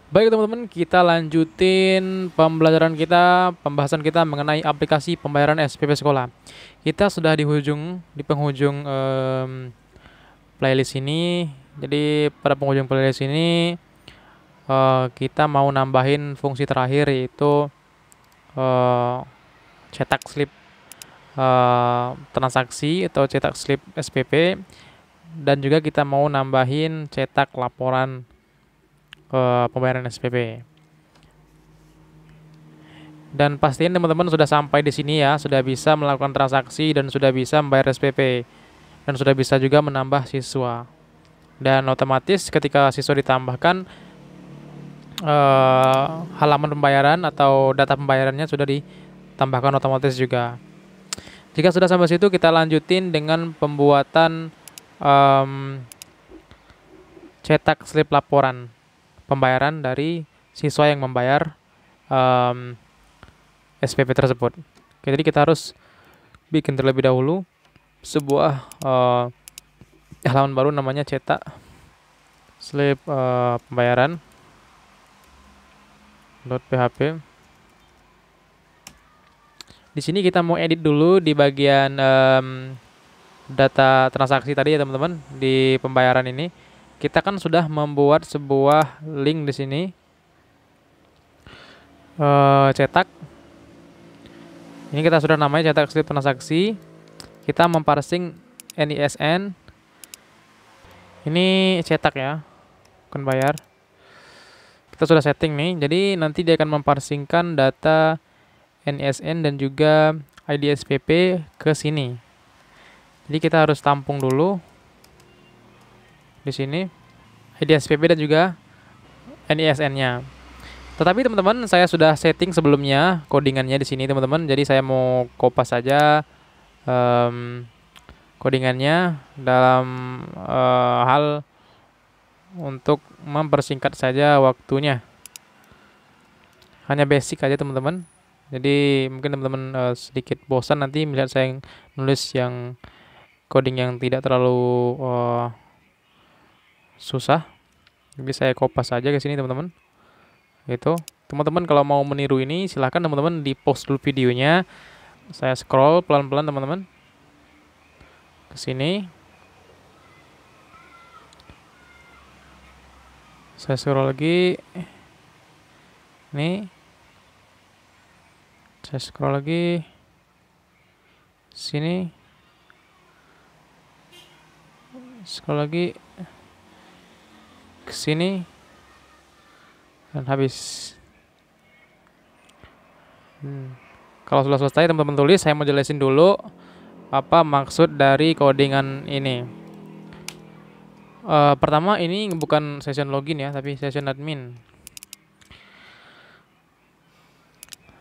Baik teman-teman, kita lanjutin pembahasan kita mengenai aplikasi pembayaran SPP sekolah. Kita sudah di penghujung playlist ini. Jadi pada penghujung playlist ini kita mau nambahin fungsi terakhir, yaitu eh, cetak slip transaksi atau cetak slip SPP, dan juga kita mau nambahin cetak laporan pembayaran SPP. Dan pastiin teman-teman sudah sampai di sini ya, sudah bisa melakukan transaksi dan sudah bisa membayar SPP dan sudah bisa juga menambah siswa. Dan otomatis ketika siswa ditambahkan, halaman pembayaran atau data pembayarannya sudah ditambahkan otomatis juga. Jika sudah sampai situ, kita lanjutin dengan pembuatan cetak slip laporan pembayaran dari siswa yang membayar SPP tersebut. Oke, jadi kita harus bikin terlebih dahulu sebuah halaman baru namanya cetak slip pembayaran .php. Di sini kita mau edit dulu di bagian data transaksi tadi ya teman-teman. Di pembayaran ini kita kan sudah membuat sebuah link di sini, cetak. Ini kita sudah namanya cetak slip transaksi. Kita memparsing NISN. Ini cetak ya, bukan bayar. Kita sudah setting nih. Jadi nanti dia akan memparsingkan data NISN dan juga ID SPP ke sini. Jadi kita harus tampung dulu di sini ID SPP dan juga NISN-nya. Tetapi teman-teman, saya sudah setting sebelumnya codingannya di sini teman-teman. Jadi saya mau kopas saja codingannya dalam hal untuk mempersingkat saja waktunya. Hanya basic aja teman-teman. Jadi mungkin teman-teman sedikit bosan nanti melihat saya nulis yang coding yang tidak terlalu susah. Jadi saya kopas saja ke sini teman-teman. Gitu. Teman-teman kalau mau meniru ini silahkan teman-teman di pause dulu videonya. Saya scroll pelan-pelan teman-teman ke sini. Saya scroll lagi. Ini. Saya scroll lagi. Sini. Scroll lagi ke sini. Dan habis. Kalau sudah selesai teman-teman tulis, saya mau jelasin dulu apa maksud dari codingan ini. Pertama, ini bukan session login ya, tapi session admin.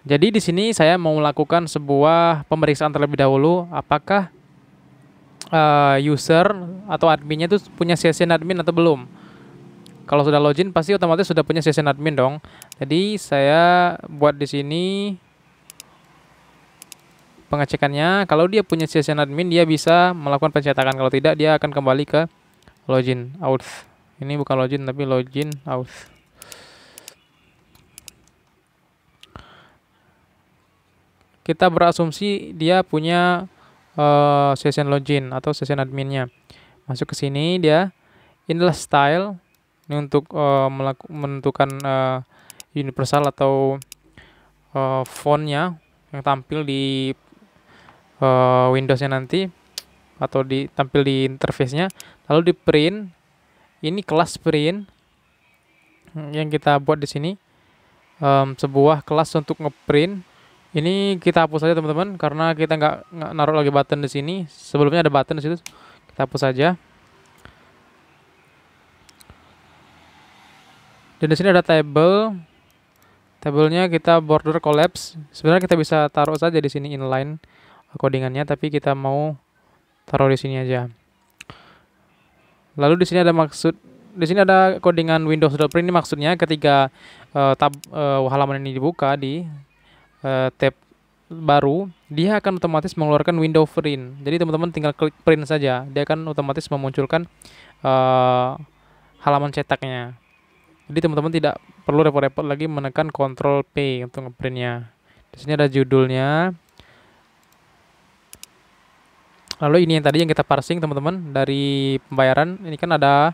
Jadi di sini saya mau melakukan sebuah pemeriksaan terlebih dahulu, apakah user atau adminnya itu punya session admin atau belum. Kalau sudah login pasti otomatis sudah punya session admin dong. Jadi saya buat di sini pengecekannya. Kalau dia punya session admin, dia bisa melakukan pencetakan. Kalau tidak, dia akan kembali ke login auth. Ini bukan login tapi login auth. Kita berasumsi dia punya session login atau session adminnya. Masuk ke sini, dia inilah style. Ini untuk menentukan universal atau fontnya yang tampil di Windows-nya nanti, atau tampil di interface-nya. Lalu di print, ini kelas print yang kita buat di sini, sebuah kelas untuk ngeprint. Ini kita hapus saja teman-teman, karena kita nggak naruh lagi button di sini. Sebelumnya ada button di situ, kita hapus saja. Dan di sini ada table. Tabelnya kita border collapse. Sebenarnya kita bisa taruh saja di sini inline codingannya, tapi kita mau taruh di sini aja. Lalu di sini ada codingan Windows.print. Ini maksudnya ketika halaman ini dibuka di tab baru, dia akan otomatis mengeluarkan window print. Jadi teman-teman tinggal klik print saja, dia akan otomatis memunculkan halaman cetaknya. Jadi teman-teman tidak perlu repot-repot lagi menekan Ctrl P untuk ngeprintnya. Di sini ada judulnya. Lalu ini yang tadi yang kita parsing teman-teman dari pembayaran. Ini kan ada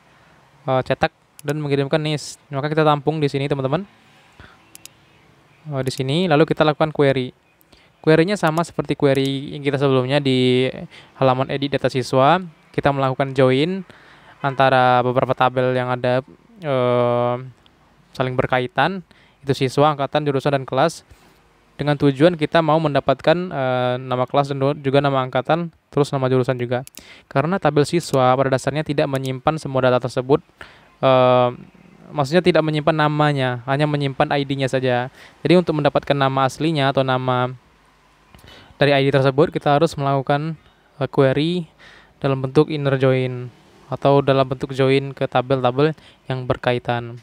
cetak dan mengirimkan NIS. Maka kita tampung di sini teman-teman. Di sini lalu kita lakukan query. Query-nya sama seperti query yang kita sebelumnya di halaman edit data siswa. Kita melakukan join antara beberapa tabel yang ada saling berkaitan, itu siswa, angkatan, jurusan, dan kelas, dengan tujuan kita mau mendapatkan nama kelas dan juga nama angkatan, terus nama jurusan juga. Karena tabel siswa pada dasarnya tidak menyimpan semua data tersebut, maksudnya tidak menyimpan namanya, hanya menyimpan ID-nya saja. Jadi untuk mendapatkan nama aslinya atau nama dari ID tersebut, kita harus melakukan query dalam bentuk inner join atau dalam bentuk join ke tabel-tabel yang berkaitan.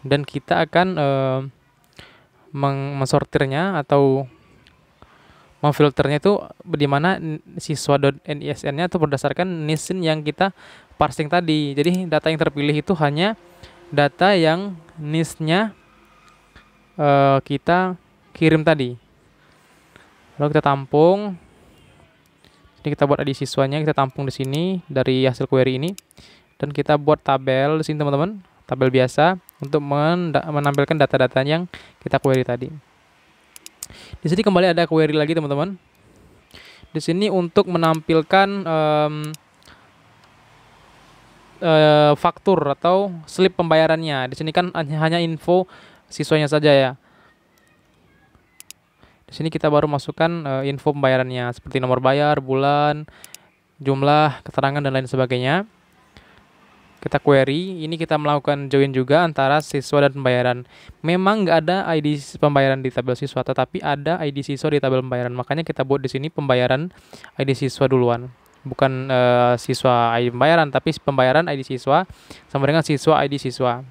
Dan kita akan mensortirnya atau memfilternya itu di mana siswa.nisn-nya itu berdasarkan NISN yang kita parsing tadi. Jadi data yang terpilih itu hanya data yang NIS-nya kita kirim tadi. Lalu kita tampung. Ini kita buat ID siswanya, kita tampung di sini dari hasil query ini. Dan kita buat tabel di sini teman-teman, tabel biasa untuk menampilkan data-data yang kita query tadi. Di sini kembali ada query lagi teman-teman. Di sini untuk menampilkan faktur atau slip pembayarannya. Di sini kan hanya info siswanya saja ya. Di sini kita baru masukkan info pembayarannya seperti nomor bayar, bulan, jumlah, keterangan dan lain sebagainya. Kita query, ini kita melakukan join juga antara siswa dan pembayaran. Memang nggak ada ID pembayaran di tabel siswa, tetapi ada ID siswa di tabel pembayaran. Makanya kita buat di sini pembayaran ID siswa duluan. Bukan siswa ID pembayaran, tapi pembayaran ID siswa sama dengan siswa ID siswa.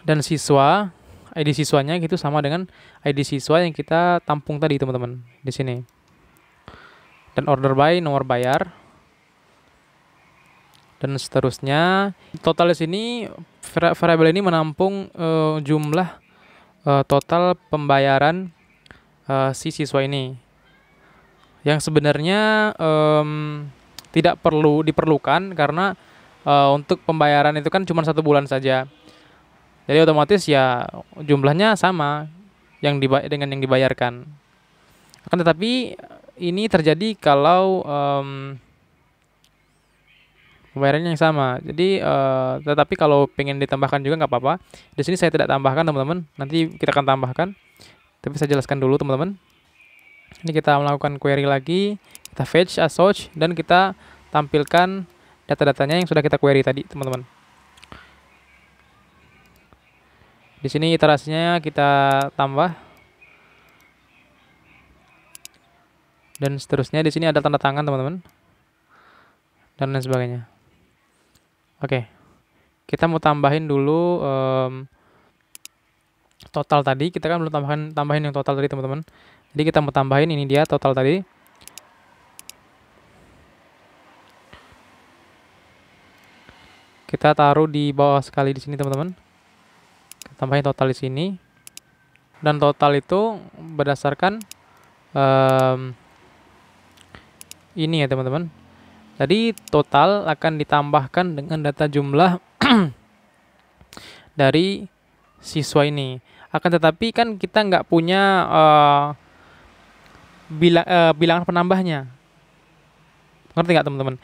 Dan siswa ID siswanya gitu sama dengan ID siswa yang kita tampung tadi teman-teman di sini. Dan order by nomor bayar dan seterusnya. Total di sini variabel ini menampung jumlah total pembayaran si siswa ini. Yang sebenarnya tidak perlu diperlukan karena untuk pembayaran itu kan cuma 1 bulan saja. Jadi otomatis ya jumlahnya sama dengan yang dibayarkan. Akan tetapi ini terjadi kalau pembayarannya yang sama. Jadi tetapi kalau pengen ditambahkan juga nggak apa-apa. Di sini saya tidak tambahkan teman-teman. Nanti kita akan tambahkan. Tapi saya jelaskan dulu teman-teman. Ini kita melakukan query lagi. Kita fetch as search dan kita tampilkan data-datanya yang sudah kita query tadi teman-teman. Di sini iterasinya kita tambah. Dan seterusnya di sini ada tanda tangan teman-teman. Dan lain sebagainya. Oke. Kita mau tambahin dulu total tadi. Kita kan belum tambahin yang total tadi teman-teman. Jadi kita mau tambahin ini dia total tadi. Kita taruh di bawah sekali di sini teman-teman. Tambahin total di sini, dan total itu berdasarkan ini ya teman-teman. Jadi total akan ditambahkan dengan data jumlah dari siswa ini. Akan tetapi kan kita nggak punya bilangan penambahnya. Ngerti nggak teman-teman?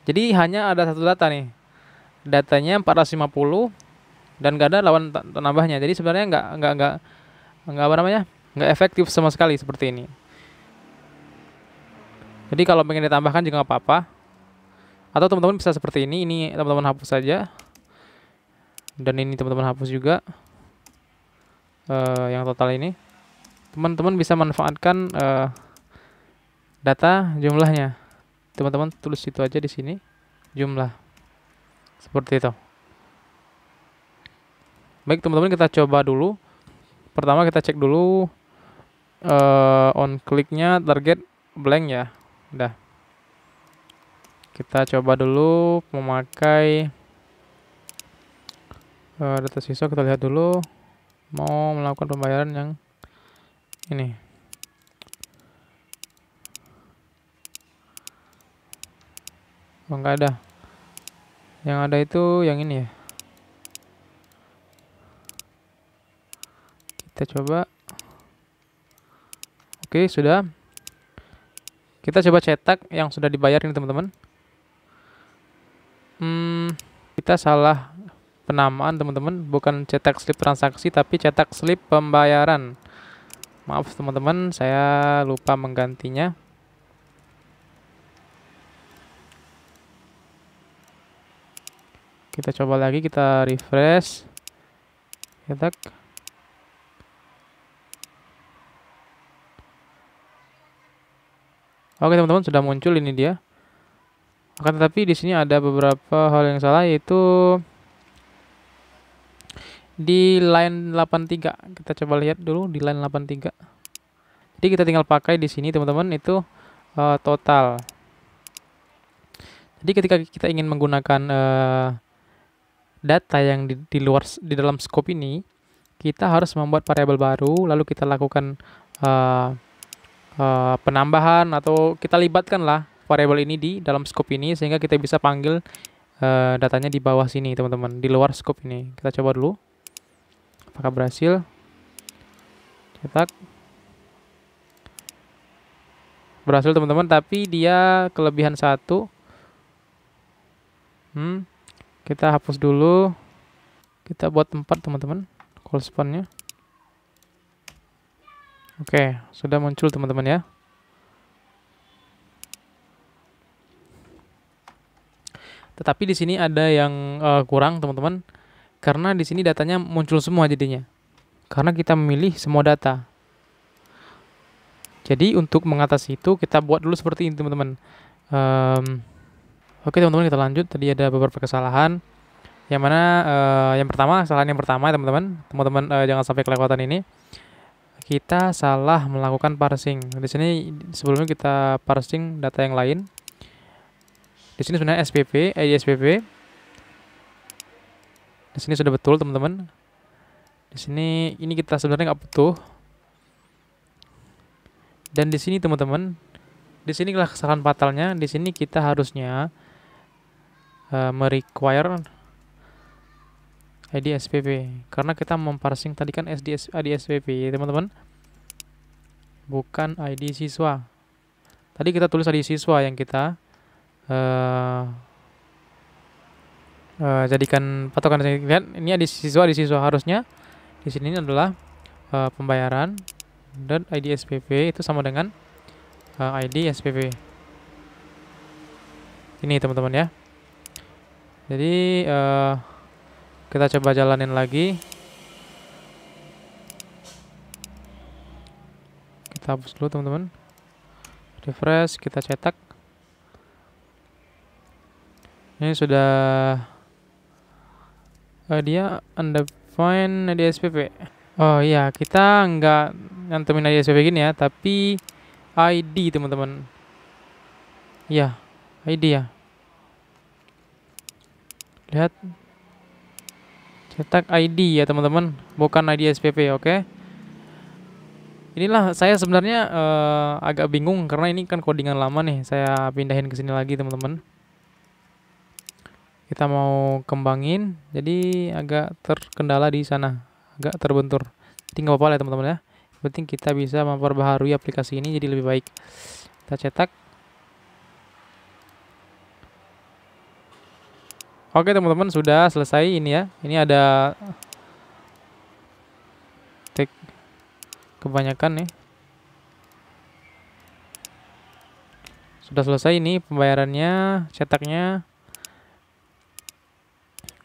Jadi hanya ada satu data nih. Datanya 450. Dan gak ada lawan penambahnya. Jadi sebenarnya nggak efektif sama sekali seperti ini. Jadi kalau pengen ditambahkan juga nggak apa-apa. Atau teman-teman bisa seperti ini. Ini teman-teman hapus saja. Dan ini teman-teman hapus juga. Yang total ini. Teman-teman bisa manfaatkan data jumlahnya. Teman-teman tulis itu aja di sini. Jumlah. Seperti itu. Baik teman-teman, kita coba dulu. Pertama kita cek dulu on click-nya target blank ya. Udah. Kita coba dulu memakai Data siswa kita lihat dulu. Mau melakukan pembayaran yang ini. Oh, nggak ada. Yang ada itu yang ini ya. Kita coba. Oke, sudah. Kita coba cetak yang sudah dibayar ini teman-teman. Kita salah penamaan teman-teman, bukan cetak slip transaksi tapi cetak slip pembayaran. Maaf teman-teman, saya lupa menggantinya. Kita coba lagi, kita refresh. Cetak. Oke teman-teman, sudah muncul ini dia. Akan tetapi di sini ada beberapa hal yang salah, yaitu di line 83. Kita coba lihat dulu di line 83. Jadi kita tinggal pakai di sini teman-teman, itu total. Jadi ketika kita ingin menggunakan data yang di dalam scope ini, kita harus membuat variabel baru, lalu kita lakukan penambahan atau kita libatkan lah variabel ini di dalam scope ini, sehingga kita bisa panggil datanya di bawah sini teman-teman, di luar scope ini. Kita coba dulu apakah berhasil. Cetak. Berhasil teman-teman, tapi dia kelebihan satu. Kita hapus dulu. Kita buat 4 teman-teman, call span-nya. Oke, sudah muncul teman-teman ya. Tetapi di sini ada yang kurang teman-teman, karena di sini datanya muncul semua jadinya. Karena kita memilih semua data. Jadi untuk mengatasi itu kita buat dulu seperti ini teman-teman. Oke teman-teman, kita lanjut. Tadi ada beberapa kesalahan. Yang mana kesalahan yang pertama teman-teman, jangan sampai kelewatan ini. Kita salah melakukan parsing. Di sini sebelumnya kita parsing data yang lain. Di sini sebenarnya SPP, ID SPP. Di sini sudah betul teman-teman. Di sini ini kita sebenarnya nggak butuh. Dan di sini teman-teman, di sinilah kesalahan fatalnya. Di sini kita harusnya merequire ID SPP, karena kita memparsing tadi kan ID SPP teman-teman, bukan ID siswa. Tadi kita tulis ID siswa yang kita jadikan patokan. Lihat, ini ID siswa harusnya di sini adalah pembayaran, dan ID SPP itu sama dengan ID SPP. Ini teman-teman ya. Jadi kita coba jalanin lagi. Kita hapus dulu teman-teman. Refresh, kita cetak. Ini sudah dia undefined ID SPP. Oh iya, kita nggak nyantumin ID SPP gini ya, tapi ID teman-teman. Iya, ID ya. Lihat, cetak ID ya teman-teman, bukan ID SPP. Oke. Inilah saya sebenarnya agak bingung karena ini kan codingan lama nih. Saya pindahin ke sini lagi teman-teman. Kita mau kembangin, jadi agak terkendala di sana, agak terbentur. Jadi nggak apa-apa ya teman-teman ya. Yang penting kita bisa memperbaharui aplikasi ini jadi lebih baik. Kita cetak. Oke teman-teman, sudah selesai ini ya. Ini ada tag kebanyakan nih. Sudah selesai ini pembayarannya, cetaknya.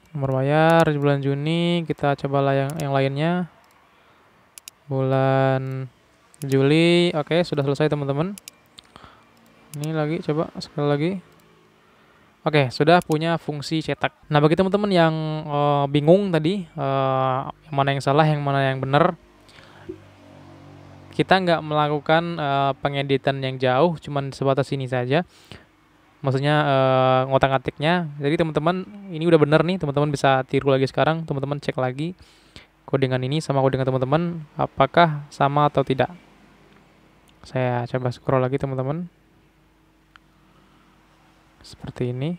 Nomor bayar bulan Juni, kita cobalah yang lainnya. Bulan Juli, oke, sudah selesai teman-teman. Ini lagi, coba sekali lagi. Oke, sudah punya fungsi cetak. Nah, bagi teman-teman yang bingung tadi, yang mana yang salah, yang mana yang benar, kita nggak melakukan pengeditan yang jauh, cuman sebatas ini saja. maksudnya ngotak-ngatiknya. Jadi teman-teman ini udah bener nih, teman-teman bisa tiru lagi sekarang, teman-teman cek lagi codingan ini sama codingan teman-teman apakah sama atau tidak. Saya coba scroll lagi teman-teman. Seperti ini.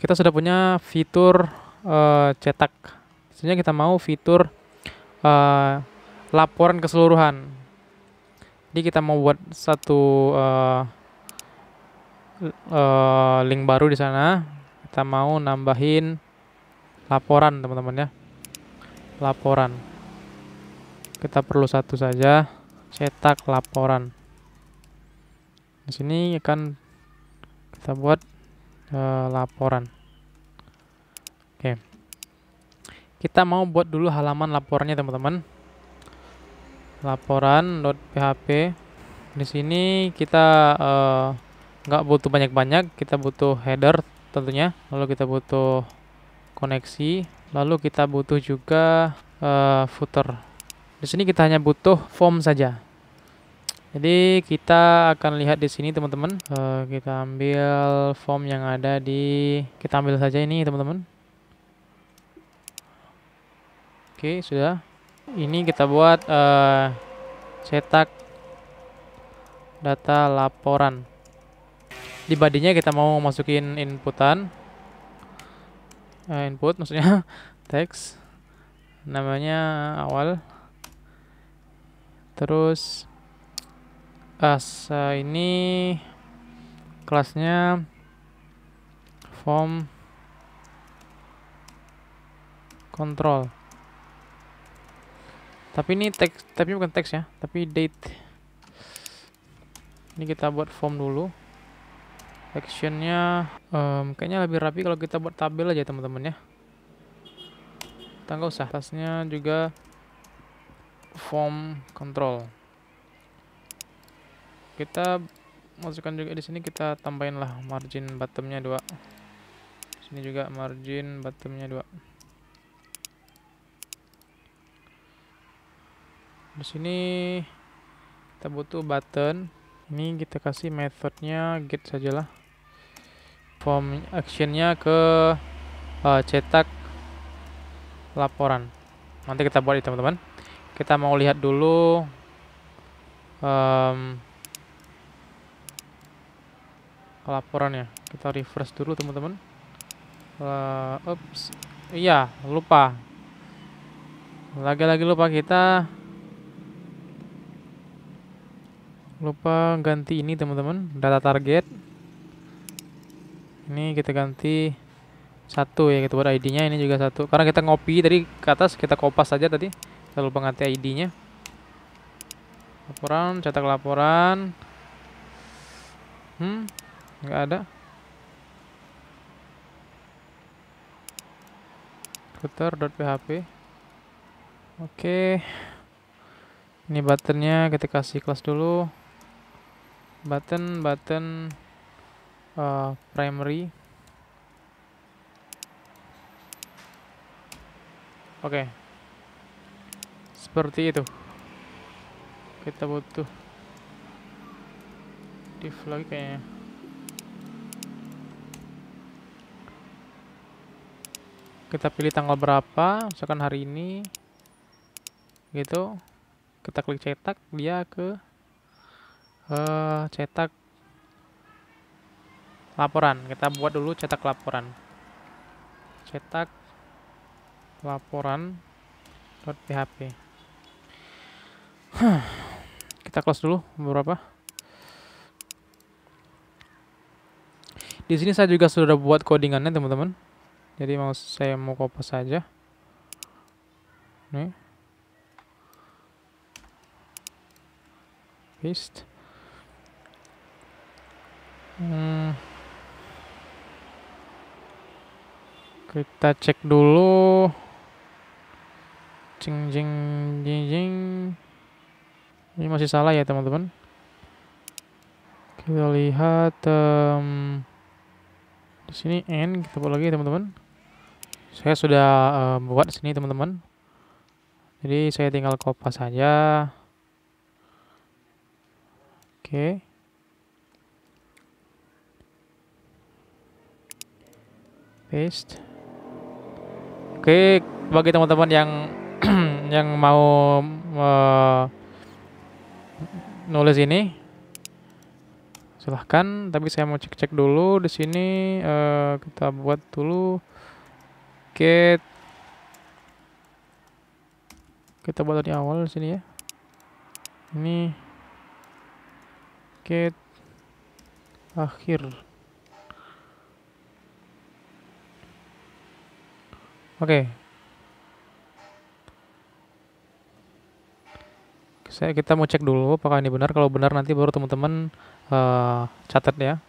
Kita sudah punya fitur cetak. Sebenarnya kita mau fitur eh, laporan keseluruhan. Jadi kita mau buat satu link baru di sana. Kita mau nambahin laporan teman-teman ya. Laporan. Kita perlu satu saja. Cetak laporan. Di sini akan kita buat laporan. Oke. Kita mau buat dulu halaman laporannya teman-teman. Laporan.php. Di sini kita nggak butuh banyak-banyak, kita butuh header tentunya, lalu kita butuh koneksi, lalu kita butuh juga footer. Di sini kita hanya butuh form saja. Jadi kita akan lihat di sini teman-teman. Kita ambil form yang ada kita ambil saja ini teman-teman. Oke, sudah. Ini kita buat cetak data laporan. Di bodinya kita mau masukin inputan, input maksudnya teks, namanya awal. Terus ini kelasnya form control. Tapi ini teks, tapi bukan teks ya, tapi date. Ini kita buat form dulu. Actionnya kayaknya lebih rapi kalau kita buat tabel aja teman-teman ya. Kita nggak usah. Atasnya juga form control. Kita masukkan juga di sini, kita tambahin lah margin bottomnya 2. Sini juga margin bottomnya 2. Di sini kita butuh button. Ini kita kasih methodnya get sajalah. Form actionnya ke cetak laporan. Nanti kita buat itu teman-teman. Kita mau lihat dulu laporannya. Kita refresh dulu teman-teman. Ups, iya lupa. Lagi-lagi lupa ganti ini teman-teman, data target. Ini kita ganti 1 ya, kita buat ID-nya ini juga 1. Karena kita ngopi tadi ke atas, kita kopas saja tadi. Kita lupa ganti ID-nya. Laporan, cetak laporan. Nggak ada. Footer.php. Oke. Ini buttonnya kita kasih kelas dulu. Button primary. Oke. Seperti itu. Kita butuh div lagi kayaknya. Kita pilih tanggal berapa, misalkan hari ini. Gitu. Kita klik cetak, dia ke cetak laporan. Kita buat dulu cetak laporan. Cetak laporan .php. Kita close dulu beberapa. Di sini saya juga sudah buat codingannya teman-teman. Jadi saya mau copy saja. Nih. Paste. Kita cek dulu. Jing. Ini masih salah ya teman-teman. Kita lihat di sini n, kita buat lagi teman-teman. Saya sudah buat sini teman-teman. Jadi saya tinggal copy saja. Oke. paste. Oke, bagi teman-teman yang yang mau nulis ini, silahkan. Tapi saya mau cek-cek dulu di sini. Kita buat dulu get. Kita buat dari awal di sini ya. Ini get akhir. Oke. Kita mau cek dulu apakah ini benar. Kalau benar nanti baru teman-teman catat ya.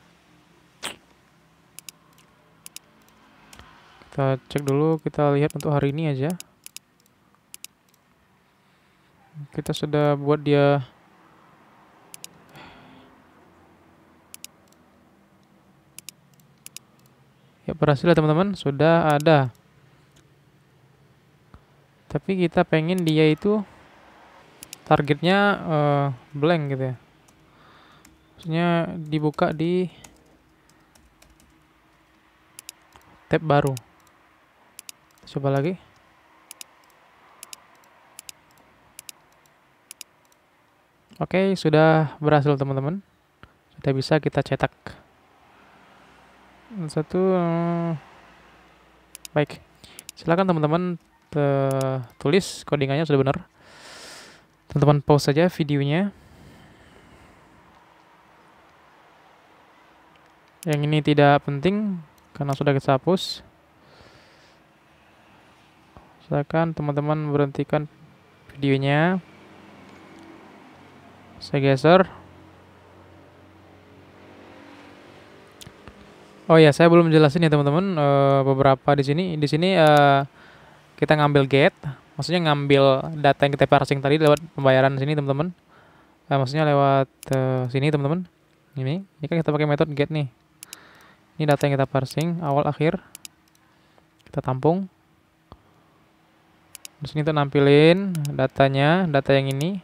Kita cek dulu, kita lihat untuk hari ini aja. Kita sudah buat dia. Ya, berhasil ya teman-teman, sudah ada. Tapi kita pengen dia itu targetnya blank gitu ya. Maksudnya dibuka di tab baru. Coba lagi. Oke, sudah berhasil teman-teman. Sudah bisa kita cetak. Satu. Baik. Silakan teman-teman tulis codingannya sudah benar. Teman-teman pause saja videonya. Yang ini tidak penting karena sudah kita hapus. Silakan teman-teman berhentikan videonya. Saya geser. Oh ya, saya belum jelasin ya teman-teman beberapa di sini. Di sini kita ngambil get, maksudnya ngambil data yang kita parsing tadi lewat pembayaran sini teman-teman. Maksudnya lewat sini teman-teman. Ini kan kita pakai metode get nih. Ini data yang kita parsing awal akhir. Kita tampung. Di sini tuh nampilin datanya, data yang ini.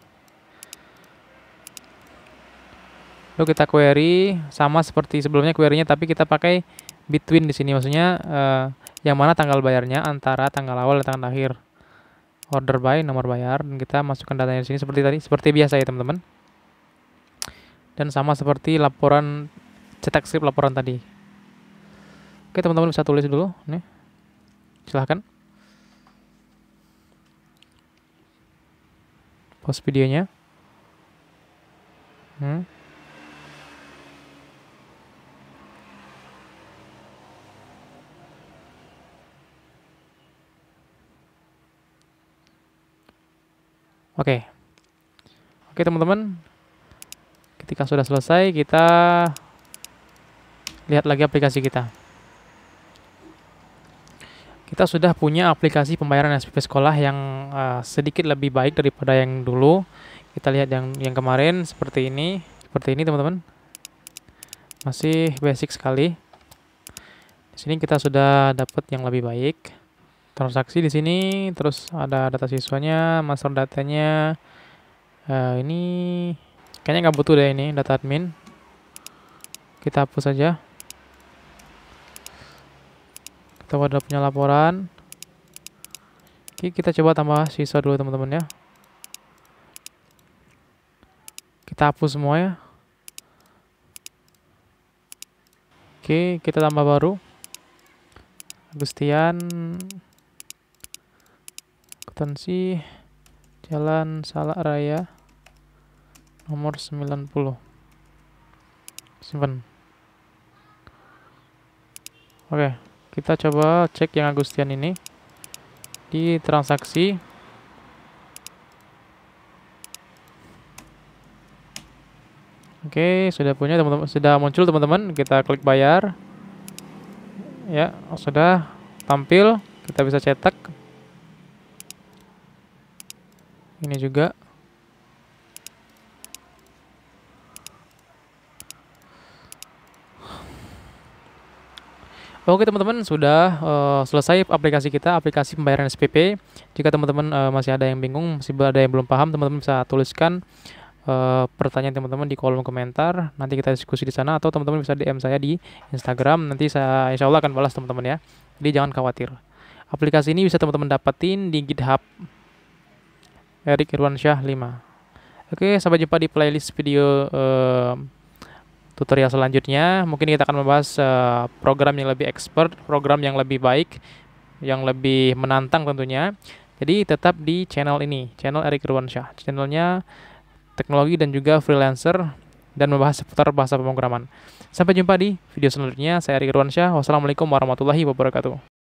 Lalu kita query sama seperti sebelumnya query-nya, tapi kita pakai between di sini, maksudnya yang mana tanggal bayarnya antara tanggal awal dan tanggal akhir. Order by, nomor bayar, dan kita masukkan datanya di sini seperti tadi, seperti biasa ya teman-teman. Dan sama seperti laporan cetak script laporan tadi. Oke teman-teman bisa tulis dulu, nih. Silahkan. Pause videonya. Oke, teman-teman, ketika sudah selesai kita lihat lagi aplikasi kita. Kita sudah punya aplikasi pembayaran SPP sekolah yang sedikit lebih baik daripada yang dulu. Kita lihat yang kemarin seperti ini teman-teman, masih basic sekali. Di sini kita sudah dapat yang lebih baik. Transaksi di sini, terus ada data siswanya, master datanya. Ini kayaknya nggak butuh deh ini data admin. Kita hapus saja. Kita udah punya laporan. Oke, kita coba tambah siswa dulu teman-teman ya. Kita hapus semua ya. Oke, kita tambah baru. Agustian Akuntansi Jalan Salak Raya nomor 90. Simpan. Oke, kita coba cek yang Agustian ini di transaksi. Oke, sudah punya teman-teman, sudah muncul teman-teman. Kita klik bayar. Ya, sudah tampil. Kita bisa cetak. Ini juga. Oke teman-teman, sudah selesai aplikasi kita, aplikasi pembayaran SPP. Jika teman-teman masih ada yang bingung, masih ada yang belum paham, teman-teman bisa tuliskan pertanyaan teman-teman di kolom komentar. Nanti kita diskusi di sana atau teman-teman bisa DM saya di Instagram. Nanti saya insya Allah akan balas teman-teman ya. Jadi jangan khawatir. Aplikasi ini bisa teman-teman dapetin di GitHub Erik Irwansyah 5. Oke, sampai jumpa di playlist video tutorial selanjutnya. Mungkin kita akan membahas program yang lebih expert, program yang lebih baik, yang lebih menantang tentunya. Jadi tetap di channel ini, channel Erik Irwansyah. Channelnya teknologi dan juga freelancer dan membahas seputar bahasa pemrograman. Sampai jumpa di video selanjutnya. Saya Erik Irwansyah. Wassalamualaikum warahmatullahi wabarakatuh.